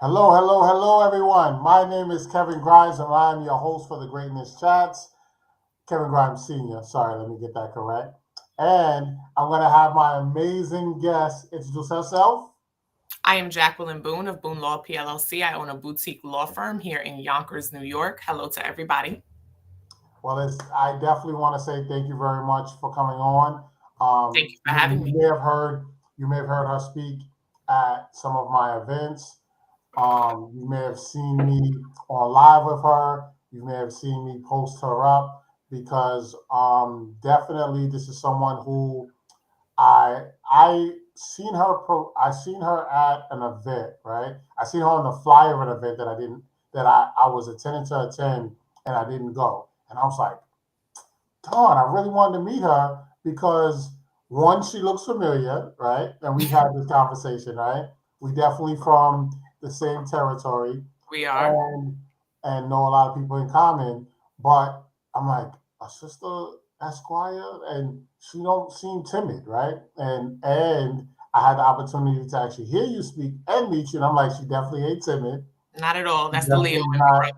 Hello, hello, hello, everyone. My name is Kevin Grimes, and I am your host for the Greatness Chats. Kevin Grimes Sr. Sorry, let me get that correct. And I'm going to have my amazing guest introduce herself. I am Jacqueline Boone of Boone Law PLLC. I own a boutique law firm here in Yonkers, New York. Hello to everybody. Well, I definitely want to say thank you very much for coming on. Thank you for You, having you me. may have heard you may have heard her speak at some of my events. You may have seen me on live with her. You may have seen me post her up because definitely this is someone who I seen her at an event, right? I seen her on the flyer of an event that I was intending to attend and I didn't go. And I was like, darn, I really wanted to meet her because one, she looks familiar, right? And we've had this conversation, right? We definitely from the same territory We are. and and know a lot of people in common. But I'm like, a sister Esquire, and she don't seem timid, right? And I had the opportunity to actually hear you speak and meet you, and I'm like, she definitely ain't timid. Not at all. She's That's the Leo definitely in me, not. brother.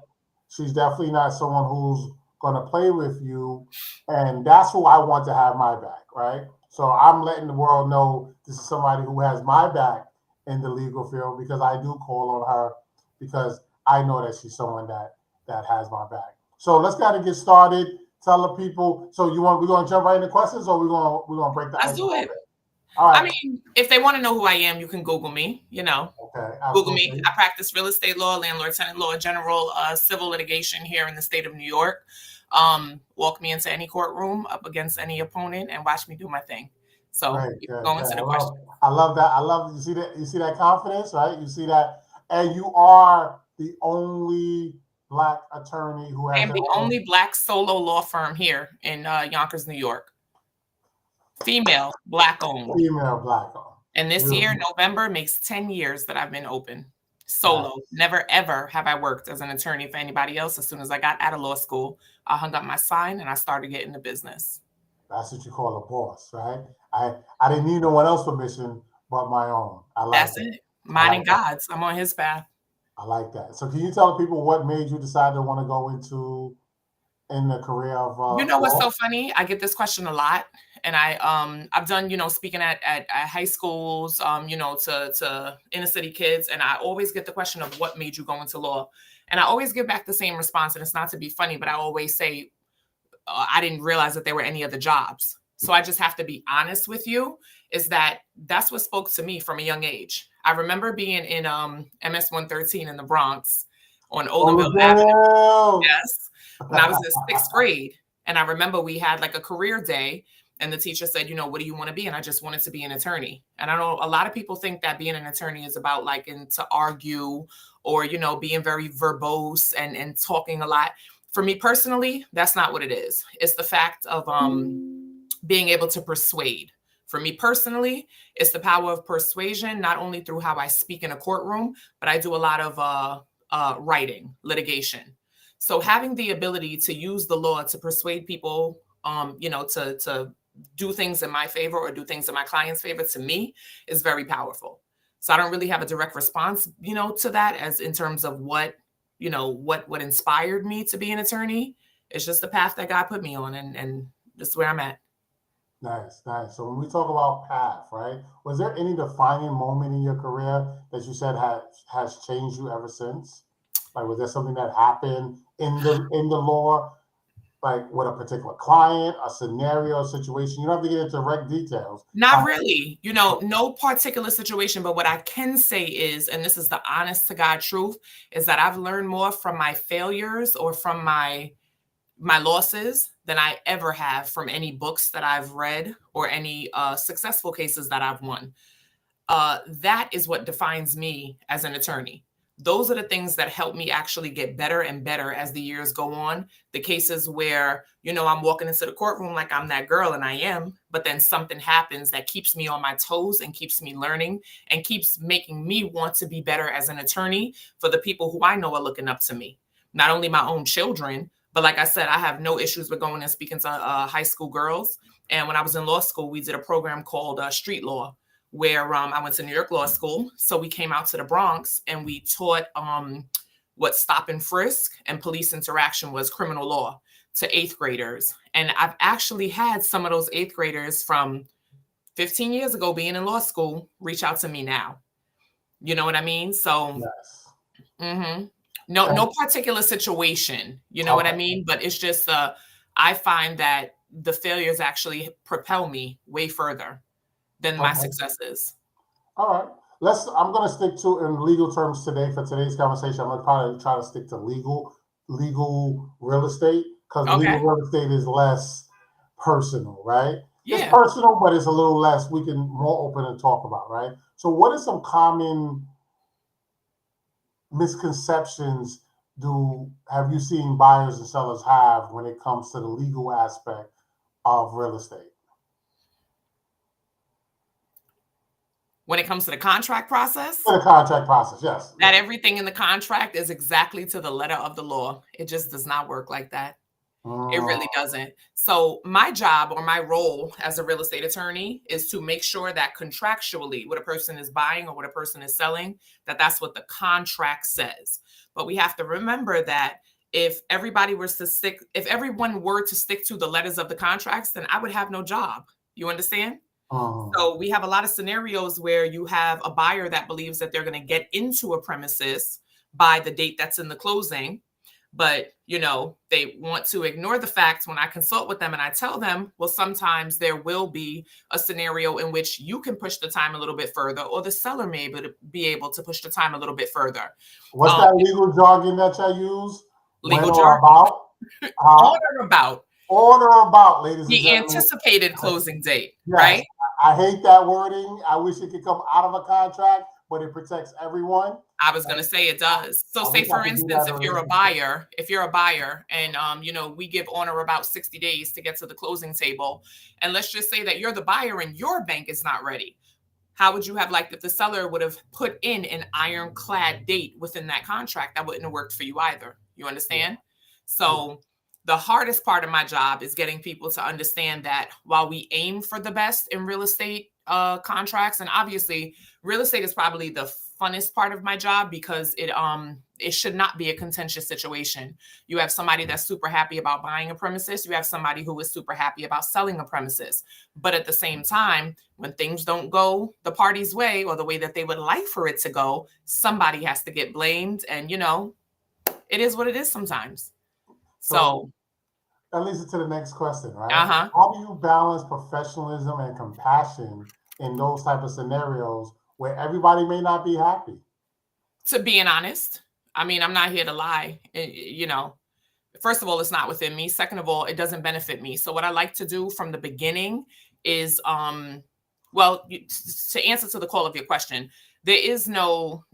She's definitely not someone who's gonna play with you, and that's who I want to have my back, right? So I'm letting the world know this is somebody who has my back in the legal field because I do call on her because I know that she's someone that has my back. So let's kind of get started. Tell the people. So we're gonna jump right into questions, or we're gonna break the Let's ice a do little it. bit. All I right. mean, if they want to know who I am, you can Google me, Okay. Google me. Absolutely. I practice real estate law, landlord tenant law, general civil litigation here in the state of New York. Walk me into any courtroom up against any opponent and watch me do my thing. So Great, you can good, go good. into the I question. love, I love that. I love you see that. You see that confidence, right? You see that, and you are the only black attorney who I has am their the own only Black solo law firm here in Yonkers, New York. Female, Black owned. female black on. And this year, Beautiful. November, makes 10 years that I've been open solo. Nice. Never, ever have I worked as an attorney for anybody else. As soon as I got out of law school, I hung up my sign and I started getting the business. That's what you call a boss, right? I didn't need no one else's permission but my own. I like That's that. it. I Mine like and that. God's. I'm on his path. I like that. So can you tell people what made you decide to want to go into in the career of You know what's law? so funny? I get this question a lot, and I've done speaking at high schools, to inner city kids, and I always get the question of what made you go into law, and I always give back the same response, and it's not to be funny, but I always say I didn't realize that there were any other jobs. So I just have to be honest with you, is that that's what spoke to me from a young age. I remember being in MS 113 in the Bronx on Olduville Avenue. Oliville. Yes, when I was in sixth grade. And I remember we had like a career day, and the teacher said, what do you want to be? And I just wanted to be an attorney. And I know a lot of people think that being an attorney is about like to argue or, being very verbose and talking a lot. For me personally, that's not what it is. It's the fact of being able to persuade. For me personally, it's the power of persuasion, not only through how I speak in a courtroom, but I do a lot of writing, litigation. So having the ability to use the law to persuade people, to do things in my favor or do things in my client's favor, to me is very powerful. So I don't really have a direct response, to that as in terms of what inspired me to be an attorney. It's just the path that God put me on, and this is where I'm at. Nice, nice. So when we talk about path, right? Was there any defining moment in your career that you said has changed you ever since? Like, was there something that happened in the law, like with a particular client, a scenario, a situation? You don't have to get into direct details. Not really, no particular situation, but what I can say is, and this is the honest to God truth, is that I've learned more from my failures or from my losses than I ever have from any books that I've read or any successful cases that I've won. That is what defines me as an attorney. Those are the things that help me actually get better and better as the years go on. The cases where, I'm walking into the courtroom like I'm that girl, and I am, but then something happens that keeps me on my toes and keeps me learning and keeps making me want to be better as an attorney for the people who I know are looking up to me. Not only my own children, but like I said, I have no issues with going and speaking to high school girls. And when I was in law school, we did a program called Street Law, where I went to New York Law School. So we came out to the Bronx and we taught what stop and frisk and police interaction was, criminal law, to 8th graders. And I've actually had some of those 8th graders from 15 years ago being in law school reach out to me now. You know what I mean? So yes. No particular situation, you know what I mean? But it's just I find that the failures actually propel me way further than my successes. All right. I'm going to stick to, in legal terms today for today's conversation, I'm going to probably try to stick to legal real estate, because legal real estate is less personal, right? Yeah. It's personal, but it's a little less, we can more open and talk about, right? So what are some common misconceptions have you seen buyers and sellers have when it comes to the legal aspect of real estate? When it comes to the contract process? The contract process, yes. That everything in the contract is exactly to the letter of the law. It just does not work like that. It really doesn't. So my job or my role as a real estate attorney is to make sure that contractually what a person is buying or what a person is selling, that's what the contract says. But we have to remember that if everyone were to stick to the letters of the contracts, then I would have no job. You understand? So we have a lot of scenarios where you have a buyer that believes that they're going to get into a premises by the date that's in the closing. But, they want to ignore the facts when I consult with them and I tell them, well, sometimes there will be a scenario in which you can push the time a little bit further, or the seller may be able to push the time a little bit further. What's that legal jargon that you use? Legal jargon? On or about. On or about, ladies and gentlemen. The anticipated closing date, yes. Right? I hate that wording. I wish it could come out of a contract, but it protects everyone. I was going to say it does. So say, for instance, if you're a buyer and, we give on or about 60 days to get to the closing table. And let's just say that you're the buyer and your bank is not ready. How would you have liked if the seller would have put in an ironclad date within that contract? That wouldn't have worked for you either. You understand? So the hardest part of my job is getting people to understand that while we aim for the best in real estate contracts, and obviously real estate is probably the funnest part of my job because it should not be a contentious situation. You have somebody that's super happy about buying a premises. You have somebody who is super happy about selling a premises. But at the same time, when things don't go the party's way or the way that they would like for it to go, somebody has to get blamed. And, it is what it is sometimes. So that leads us to the next question, right? Uh-huh. How do you balance professionalism and compassion in those type of scenarios where everybody may not be happy? To being honest, I'm not here to lie. First of all, it's not within me. Second of all, it doesn't benefit me. So what I like to do from the beginning is, to answer to the call of your question, there is no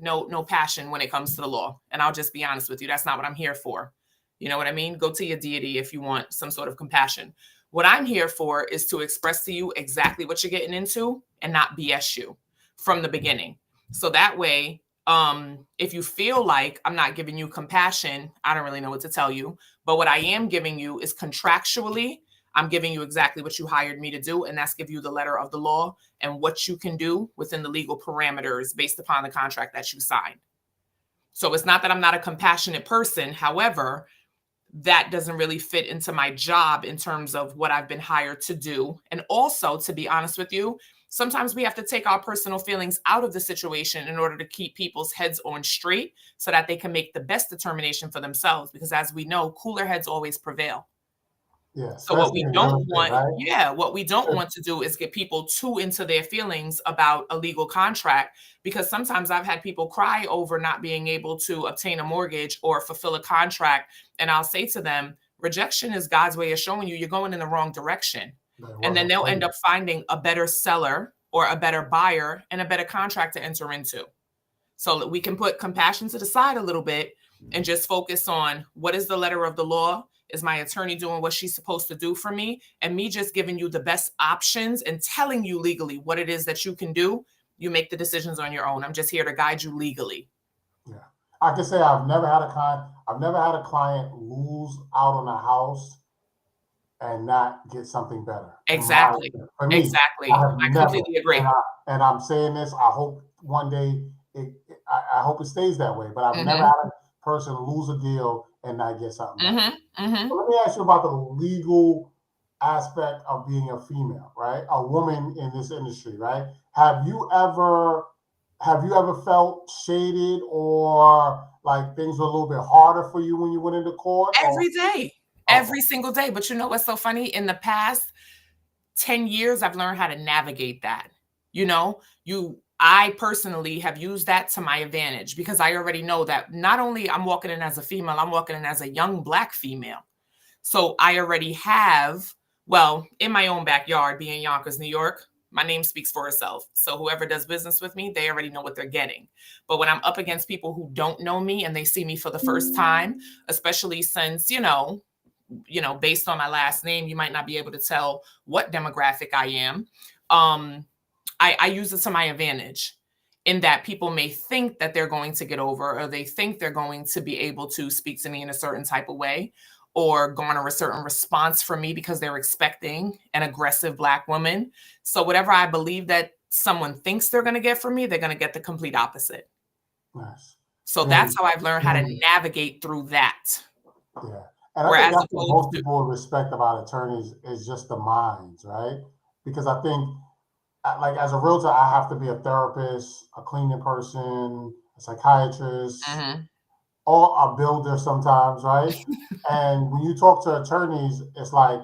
passion when it comes to the law. And I'll just be honest with you. That's not what I'm here for. You know what I mean? Go to your deity if you want some sort of compassion. What I'm here for is to express to you exactly what you're getting into and not BS you from the beginning. So that way, if you feel like I'm not giving you compassion, I don't really know what to tell you. But what I am giving you is contractually, I'm giving you exactly what you hired me to do. And that's give you the letter of the law and what you can do within the legal parameters based upon the contract that you signed. So it's not that I'm not a compassionate person. However, that doesn't really fit into my job in terms of what I've been hired to do. And also, to be honest with you, sometimes we have to take our personal feelings out of the situation in order to keep people's heads on straight so that they can make the best determination for themselves. Because as we know, cooler heads always prevail. Yes. So what we don't want, what we don't want to do is get people too into their feelings about a legal contract, because sometimes I've had people cry over not being able to obtain a mortgage or fulfill a contract. And I'll say to them, rejection is God's way of showing you you're going in the wrong direction. And then they'll end up finding a better seller or a better buyer and a better contract to enter into. So that we can put compassion to the side a little bit and just focus on what is the letter of the law. Is my attorney doing what she's supposed to do for me? And me just giving you the best options and telling you legally what it is that you can do. You make the decisions on your own. I'm just here to guide you legally. Yeah. I can say I've never had a client lose out on a house and not get something better. Exactly. For me, Exactly. I have I never, completely agree. and I'm saying this. I hope one day I hope it stays that way. But I've never Mhm. had a person lose a deal and not get something better. Mhm. Mhm. So let me ask you about the legal aspect of being a female, right? A woman in this industry, right? Have you ever felt shaded or like things were a little bit harder for you when you went into court? Or Every day. okay, Every single day. But you know what's so funny? In the past 10 years, I've learned how to navigate that. You know, I personally have used that to my advantage because I already know that not only I'm walking in as a female, I'm walking in as a young Black female. So I already have, well, in my own backyard, being Yonkers, New York, my name speaks for itself. So whoever does business with me, they already know what they're getting. But when I'm up against people who don't know me and they see me for the first time, especially since, based on my last name, you might not be able to tell what demographic I am. I use it to my advantage in that people may think that they're going to get over or they think they're going to be able to speak to me in a certain type of way or garner a certain response from me because they're expecting an aggressive Black woman. So whatever I believe that someone thinks they're going to get from me, they're going to get the complete opposite. nice. So that's And, how I've learned how to and navigate through that. yeah, and I think Whereas that's what opposed most to, people respect about attorneys is just the minds, right? Because I think, like as a realtor, I have to be a therapist, a cleaning person, a psychiatrist, Mhm. or a builder sometimes, right? And when you talk to attorneys, it's like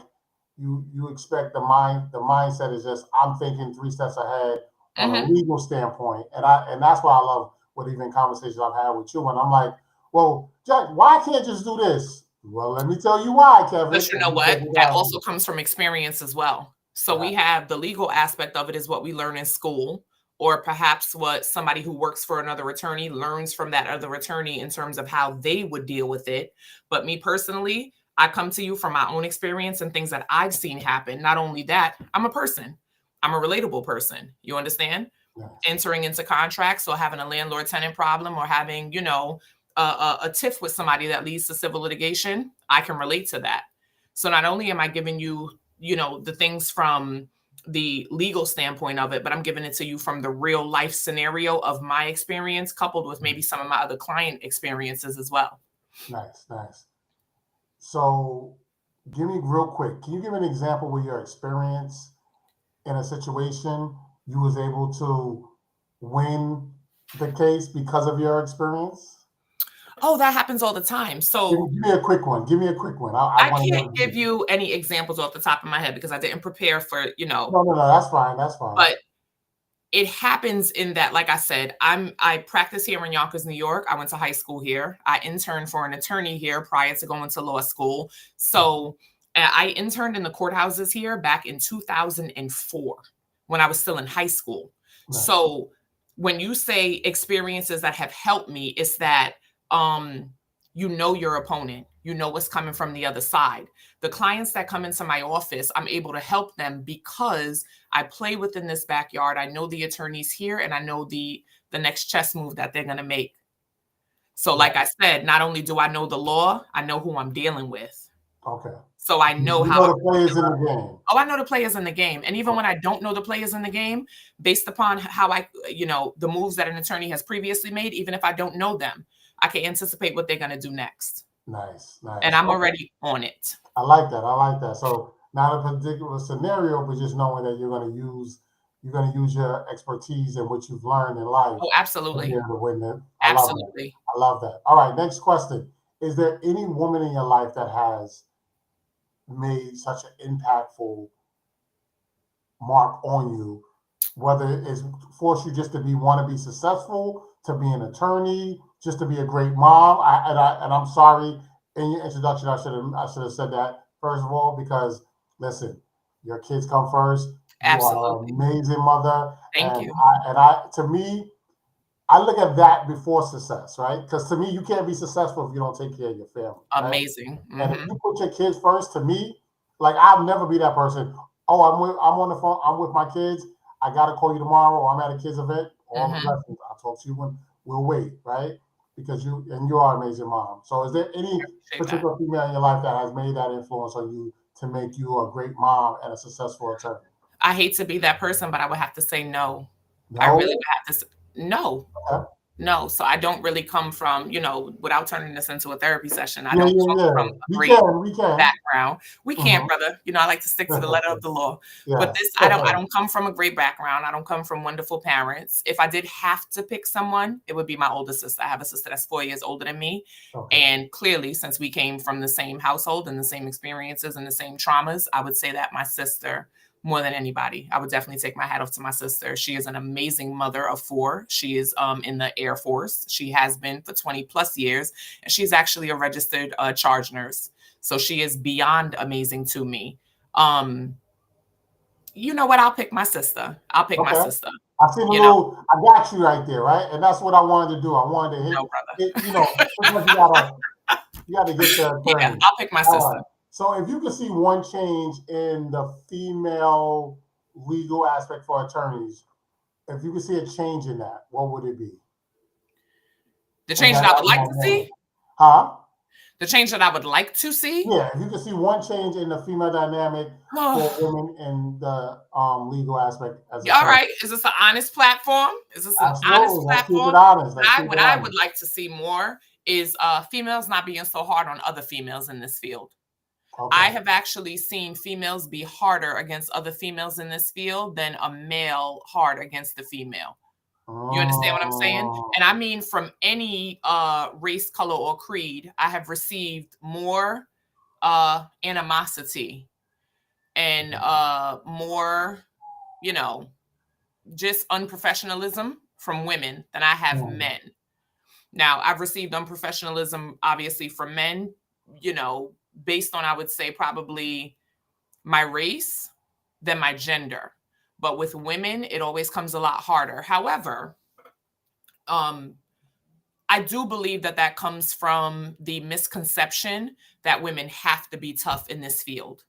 you expect the mindset is just I'm thinking 3 steps ahead on a Mhm. legal standpoint, and that's why I love what even conversations I've had with you. And I'm like, well, Jack, why can't you just do this? Well, let me tell you why, Kevin. But you And know you break what? it That down. also comes from experience as well. So Right, we have the legal aspect of it is what we learn in school, or perhaps what somebody who works for another attorney learns from that other attorney in terms of how they would deal with it. But me personally, I come to you from my own experience and things that I've seen happen. Not only that, I'm a person. I'm a relatable person. You understand? nice. Entering into contracts or having a landlord tenant problem or having, a tiff with somebody that leads to civil litigation, I can relate to that. So not only am I giving you, the things from the legal standpoint of it, but I'm giving it to you from the real life scenario of my experience, coupled with maybe some of my other client experiences as well. Nice, nice. So, give me real quick. Can you give an example where your experience in a situation you was able to win the case because of your experience? Oh, that happens all the time. So Give me a quick one. Give me a quick one. I I want to can't give know. you any examples off the top of my head because I didn't prepare for, No, no, no. That's fine. That's fine. but it happens in that, like I said, I practice here in Yonkers, New York. I went to high school here. I interned for an attorney here prior to going to law school. So I interned in the courthouses here back in 2004 when I was still in high school. Nice. So when you say experiences that have helped me, it's that um your opponent, you know what's coming from the other side. The clients that come into my office, I'm able to help them because I play within this backyard. I know the attorneys here and I know the next chess move that they're going to make. So like Nice. I said, not only do I know the law, I know who I'm dealing with. Okay. So I know You how know a the players in particular the game. Oh, I know the players in the game. And even Okay. when I don't know the players in the game, based upon how the moves that an attorney has previously made, even if I don't know them, I can anticipate what they're going to do next. Nice. And Nice. I'm Okay. already on it. I like that. I like that. So not a particular scenario, but just knowing that you're going to use your expertise and what you've learned in life Oh, to be absolutely. able to win it. I love that. Absolutely. I love that. All right. Next question. Is there any woman in your life that has made such an impactful mark on you, whether it's forced you just to be want to be successful, to be an attorney, just to be a great mom. I'm sorry in your introduction I should have said that first of all because listen, your kids come first. You are an Absolutely. amazing mother, Thank you. to me I look at that before success, right? Because to me, you can't be successful if you don't take care of your family, right? Amazing. And if Mhm. you put your kids first, to me, like I'll never be that person. Oh, I'm on the phone. I'm with my kids. I gotta call you tomorrow, or I'm at a kids event. All the Mhm. blessings. I'll talk to you when we'll wait, right? Because you are an amazing mom. So, is there any Appreciate that. particular female in your life that has made that influence on you to make you a great mom and a successful attorney? I hate to be that person, but I would have to say no. I No? really would have to say no. Okay. No. So I don't really come from, you know, without turning this into a therapy session, I Yeah, don't yeah, come yeah. from a We great can, we can. background. We can't, Mhm. brother. You know, I like to stick to the letter of the law. But Yes. this, I don't come from a great background. I don't come from wonderful parents. If I did have to pick someone, it would be my older sister. I have a sister that's 4 years older than me. Okay. And clearly, since we came from the same household and the same experiences and the same traumas, I would say that my sister, more than anybody, I would definitely take my hat off to my sister. She is an amazing mother of 4. She is in the Air Force. She has been for 20 plus years, and she's actually a registered charge nurse. So she is beyond amazing to me. You know what? I'll pick my sister. I'll pick my Okay. sister. I see the You know, little, I got you right there, right? And that's what I wanted to do. I wanted to no, brother. you know, sometimes you gotta get the Yeah, attorney. I'll pick my All sister. right. So if you could see one change in the female legal aspect for attorneys, if you could see a change in that, what would it be? The And change that I would like to see. Huh? The change that I would like to see. Yeah, if you could see one change in the female dynamic for women in the legal aspect as a All attorney. right. Is this an honest platform? Is this an honest Absolutely. Let's keep platform? it honest. Let's keep What it I would honest. like to see more is females not being so hard on other females in this field. Okay. I have actually seen females be harder against other females in this field than a male hard against the female. You understand what I'm saying? And I mean, from any race, color, or creed, I have received more animosity and more, you know, just unprofessionalism from women than I have men. Now, I've received unprofessionalism, obviously, from men, you know, based on, I would say, probably my race than my gender. But with women, it always comes a lot harder. However, I do believe that that comes from the misconception that women have to be tough in this field.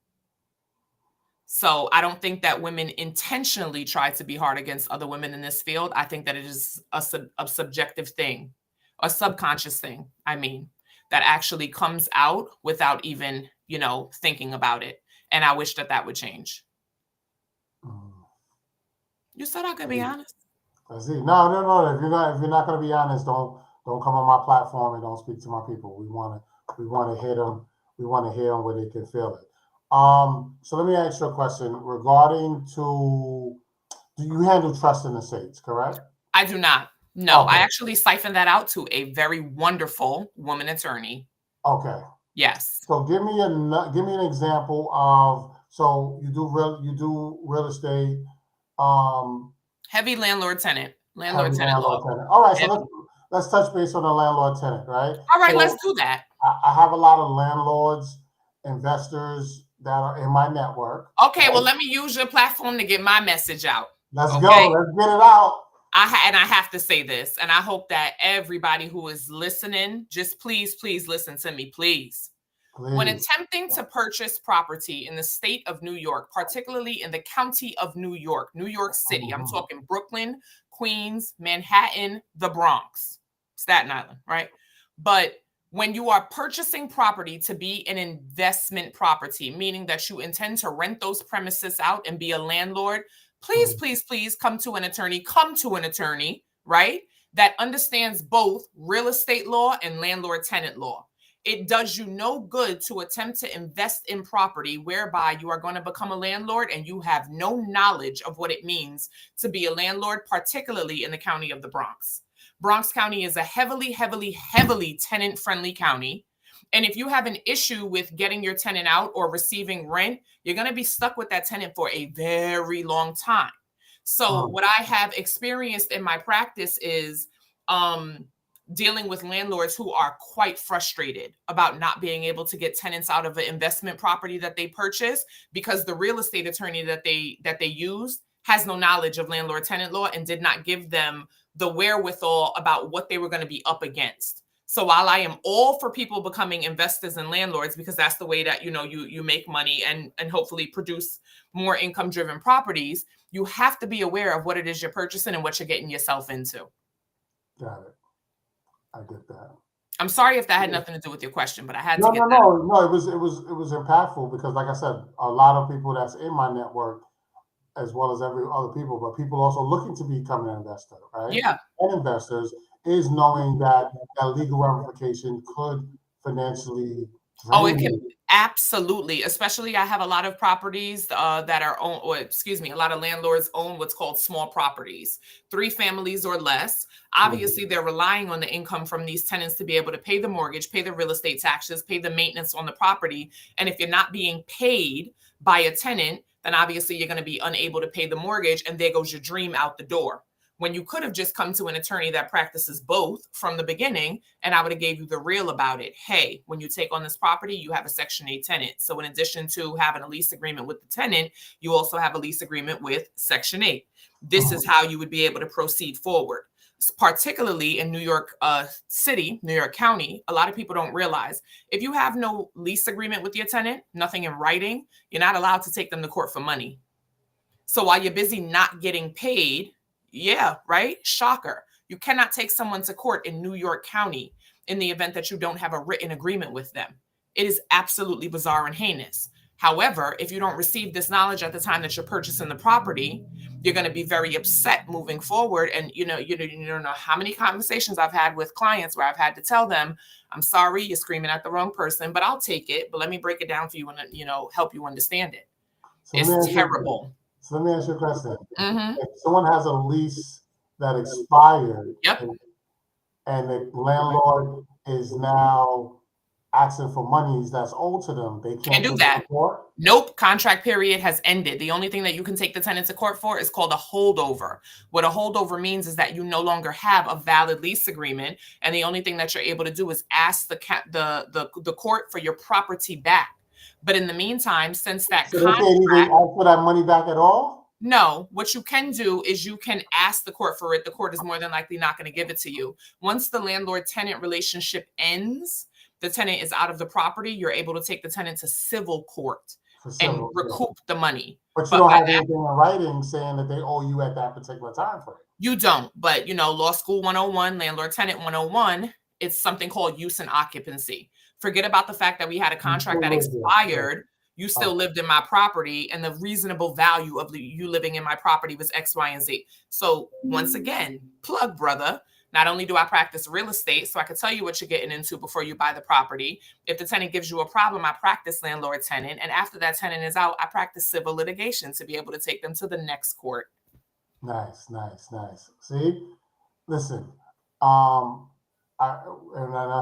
So I don't think that women intentionally try to be hard against other women in this field. I think that it is a subjective thing, a subconscious thing, I mean, that actually comes out without even, you know, thinking about it. And I wish that that would change. You said I could be honest. I see. No. If you're not going to be honest, don't come on my platform and don't speak to my people. We want to hear them. We want to hear them where they can feel it. So let me ask you a question regarding to, do you handle trust in the states, correct? I do not. No, Okay. I actually siphoned that out to a very wonderful woman attorney. Okay. Yes. So give me an example of, so you do real estate, Heavy landlord tenant. landlord Tenant law. tenant. All right, so let's touch base on the landlord tenant, right? All right, so let's do that. I have a lot of landlords, investors that are in my network. Okay, well, let me use your platform to get my message out. Let's go. Let's get it out. And I have to say this, and I hope that everybody who is listening, just please listen to me, please. When attempting to purchase property in the state of New York, particularly in the county of New York, New York City, I'm talking Brooklyn, Queens, Manhattan, the Bronx, Staten Island, right? But when you are purchasing property to be an investment property, meaning that you intend to rent those premises out and be a landlord, please come to an attorney, right? That understands both real estate law and landlord tenant law. It does you no good to attempt to invest in property whereby you are going to become a landlord and you have no knowledge of what it means to be a landlord, particularly in the county of the Bronx. Bronx County is a heavily tenant-friendly county. And if you have an issue with getting your tenant out or receiving rent, you're going to be stuck with that tenant for a very long time. So what I have experienced in my practice is dealing with landlords who are quite frustrated about not being able to get tenants out of an investment property that they purchase because the real estate attorney that they used has no knowledge of landlord tenant law and did not give them the wherewithal about what they were going to be up against. So while I am all for people becoming investors and landlords, because that's the way that, you know, you make money and hopefully produce more income driven properties, you have to be aware of what it is you're purchasing and what you're getting yourself into. Got it. I get that. I'm sorry if that had nothing to do with your question, but I had No, to get no, that. no. It was impactful because, like I said, a lot of people that's in my network, as well as every other people, but people also looking to become an investor, right? Yeah. And investors is knowing that legal ramification could financially Oh, drain it can you. absolutely, especially I have a lot of properties that are owned, or excuse me, a lot of landlords own what's called small properties, 3 families or less. Obviously, they're relying on the income from these tenants to be able to pay the mortgage, pay the real estate taxes, pay the maintenance on the property. And if you're not being paid by a tenant, then obviously you're going to be unable to pay the mortgage, and there goes your dream out the door. When you could have just come to an attorney that practices both from the beginning, and I would have gave you the real about it. Hey, when you take on this property, you have a Section 8 tenant. So in addition to having a lease agreement with the tenant, you also have a lease agreement with Section 8. This is how you would be able to proceed forward. Particularly in New York City, New York County, a lot of people don't realize if you have no lease agreement with your tenant, nothing in writing, you're not allowed to take them to court for money. So while you're busy not getting paid, yeah, right? Shocker. You cannot take someone to court in New York County in the event that you don't have a written agreement with them. It is absolutely bizarre and heinous. However, if you don't receive this knowledge at the time that you're purchasing the property, you're going to be very upset moving forward. And you don't know how many conversations I've had with clients where I've had to tell them, I'm sorry, you're screaming at the wrong person, but I'll take it. But let me break it down for you and help you understand it. So It's terrible. let me ask you a question. Mm-hmm. If someone has a lease that expired, Yep. and the landlord is now asking for monies that's owed to them, they Can't can't do take it that. to court? Nope. Contract period has ended. The only thing that you can take the tenant to court for is called a holdover. What a holdover means is that you no longer have a valid lease agreement, and the only thing that you're able to do is ask the court for your property back. But in the meantime, since that So they can't even ask for that money back at all? No, what you can do is you can ask the court for it. The court is more than likely not going to give it to you. Once the landlord-tenant relationship ends, the tenant is out of the property, you're able to take the tenant to civil court and recoup the money. But you don't have anything in writing saying that they owe you at that particular time frame. You don't, but Law School 101, Landlord-Tenant 101, it's something called use and occupancy. Forget about the fact that we had a contract that expired. You still lived in my property, and the reasonable value of you living in my property was X, Y, and Z. So once again, plug, brother. Not only do I practice real estate, so I can tell you what you're getting into before you buy the property. If the tenant gives you a problem, I practice landlord-tenant. And after that tenant is out, I practice civil litigation to be able to take them to the next court. Nice. See, listen, I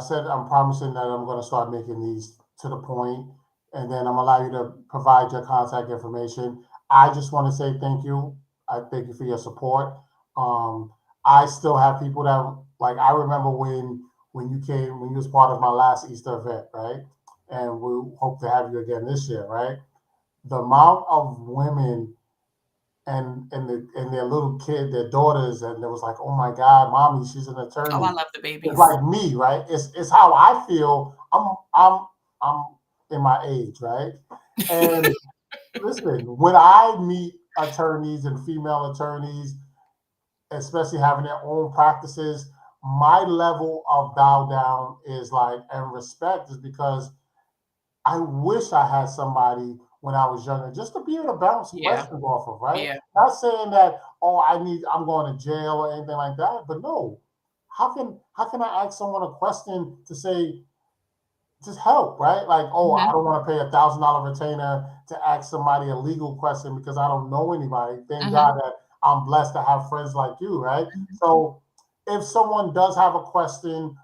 said I'm promising that I'm going to start making these to the point, and then I'm allow you to provide your contact information. I just want to say thank you. I thank you for your support. I still have people that, like, I remember when you was part of my last Easter event, right? And we hope to have you again this year, right? The amount of women and their little kid, their daughters, and it was like, oh my God, mommy, she's an attorney. Oh, I love the babies. It's like me, right? It's how I feel. I'm in my age, right? And listen, when I meet attorneys and female attorneys, especially having their own practices, my level of bow down is like, and respect is because I wish I had somebody when I was younger, just to be able to bounce questions off of, right? Yeah. Not saying that, oh, I'm going to jail or anything like that, but no. How can I ask someone a question to say, just help, right? Like, oh, I don't want to pay $1,000 retainer to ask somebody a legal question because I don't know anybody. Thank God that I'm blessed to have friends like you, right? So if someone does have a question,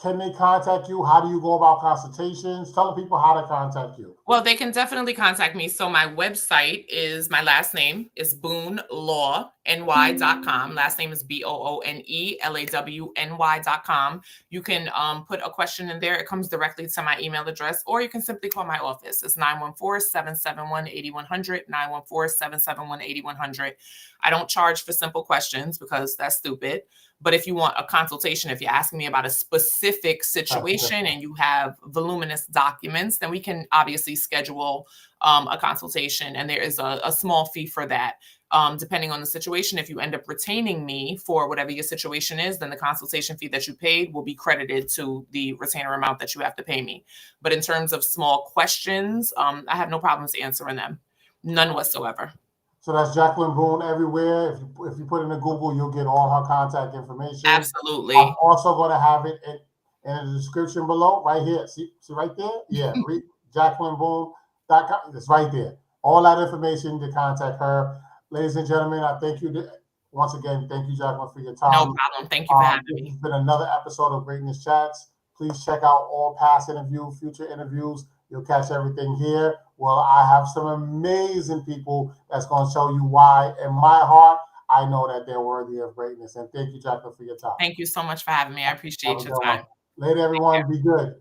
can they contact you? How do you go about consultations? Tell the people how to contact you. Well, they can definitely contact me. So my website is, my last name is boonelawny.com. Last name is BOONELAWNY.com. You can put a question in there. It comes directly to my email address, or you can simply call my office. It's 914-771-8100, 914-771-8100. I don't charge for simple questions because that's stupid. But if you want a consultation, if you're asking me about a specific situation and you have voluminous documents, then we can obviously schedule a consultation, and there is a small fee for that. Depending on the situation, if you end up retaining me for whatever your situation is, then the consultation fee that you paid will be credited to the retainer amount that you have to pay me. But in terms of small questions, I have no problems answering them. None whatsoever. So that's Jacqueline Boone everywhere. If you put in a Google, you'll get all her contact information. Absolutely. I'm also going to have it in the description below, right here. See right there? Yeah, JacquelineBoone.com. It's right there. All that information to contact her. Ladies and gentlemen, I thank you once again. Thank you, Jacqueline, for your time. No problem. Thank you for having me. This has been another episode of Greatness Chats. Please check out all past interviews, future interviews. You'll catch everything here. Well, I have some amazing people that's going to show you why, in my heart, I know that they're worthy of greatness. And thank you, Jacqueline, for your time. Thank you so much for having me. I appreciate your time. Later, everyone. Be good.